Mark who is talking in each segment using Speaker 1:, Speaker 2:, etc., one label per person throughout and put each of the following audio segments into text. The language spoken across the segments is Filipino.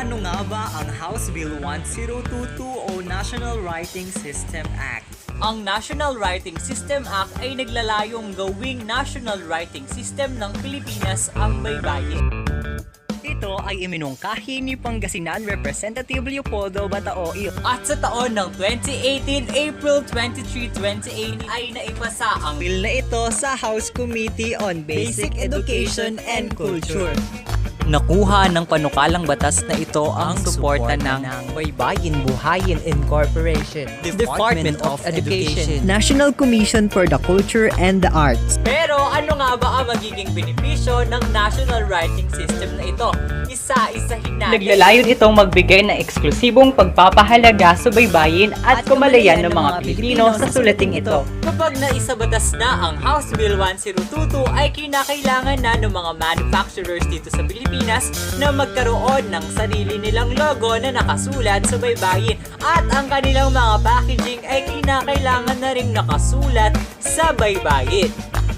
Speaker 1: Ano nga ba ang House Bill 1022 o National Writing System Act?
Speaker 2: Ang National Writing System Act ay naglalayong gawing national writing system ng Pilipinas ang Baybayin.
Speaker 1: Ito ay iminungkahi ni Pangasinan Representative Leopoldo Bataoil.
Speaker 2: At sa taon ng 2018, April 23, 2018 ay naipasa ang
Speaker 1: Bill na ito sa House Committee on Basic Education and Culture.
Speaker 2: Nakuha ng panukalang batas na ito ang suporta ng
Speaker 3: Baybayin Buhayin Incorporation,
Speaker 1: Department of Education,
Speaker 3: National Commission for the Culture and the Arts.
Speaker 2: Pero ano nga ba ang magiging benepisyo ng national writing system na ito? Isa-isahin natin.
Speaker 4: Naglalayon itong magbigay ng eksklusibong pagpapahalaga sa baybayin at kamalayan ng mga Pilipino sa sulating ito.
Speaker 2: Kapag naisabatas na ang House Bill 1022 ay kinakailangan na ng mga manufacturers dito sa Pilipinas na magkaroon ng sarili nilang logo na nakasulat sa baybayin at ang kanilang mga packaging ay kinakailangan na ring nakasulat sa baybayin.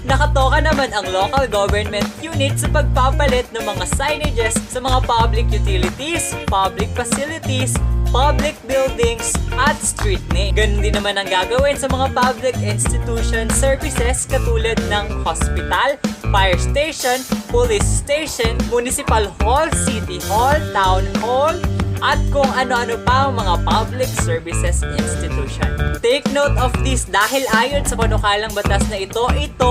Speaker 2: Nakatoka naman ang local government unit sa pagpapalit ng mga signages sa mga public utilities, public facilities, public buildings, at street name. Ganun din naman ang gagawin sa mga public institution services katulad ng hospital, fire station, police station, municipal hall, city hall, town hall, at kung ano-ano pa ang mga public services institution. Take note of this dahil ayon sa panukalang batas na ito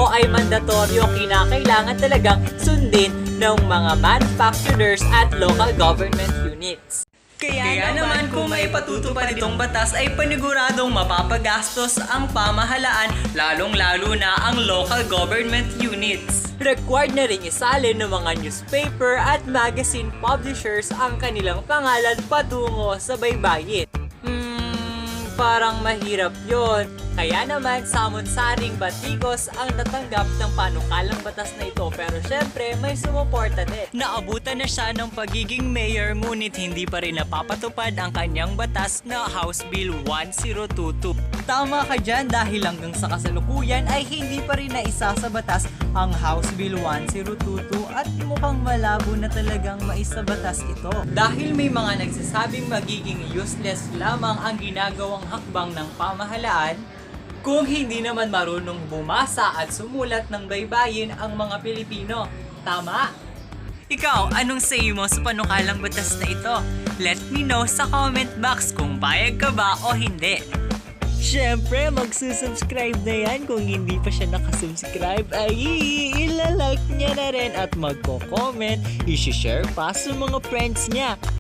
Speaker 2: ay mandatoryo kinakailangan talagang sundin ng mga manufacturers at local government units.
Speaker 1: Kaya naman kung may patutupad itong batas ay paniguradong mapapagastos ang pamahalaan, lalong-lalo na ang local government units.
Speaker 2: Required na rin isalin ng mga newspaper at magazine publishers ang kanilang pangalan patungo sa baybayin. Parang mahirap yon. Kaya naman, samon-saring batikos ang natanggap ng panukalang batas na ito. Pero syempre, may sumuporta din.
Speaker 1: Naabutan na siya ng pagiging mayor ngunit hindi pa rin napapatupad ang kanyang batas na House Bill 1022.
Speaker 3: Tama ka dyan dahil hanggang sa kasalukuyan ay hindi pa rin naisa sa batas ang House Bill 1022 at mukhang malabo na talagang maisabatas ito.
Speaker 2: Dahil may mga nagsasabing magiging useless lamang ang ginagawang hakbang ng pamahalaan, kung hindi naman marunong bumasa at sumulat ng baybayin ang mga Pilipino. Tama?
Speaker 1: Ikaw, anong say mo sa panukalang batas na ito? Let me know sa comment box kung payag ka ba o hindi.
Speaker 3: Siyempre, magsusubscribe na yan. Kung hindi pa siya nakasubscribe, ay ilalike niya na rin at magko-comment, isi-share pa sa mga friends niya.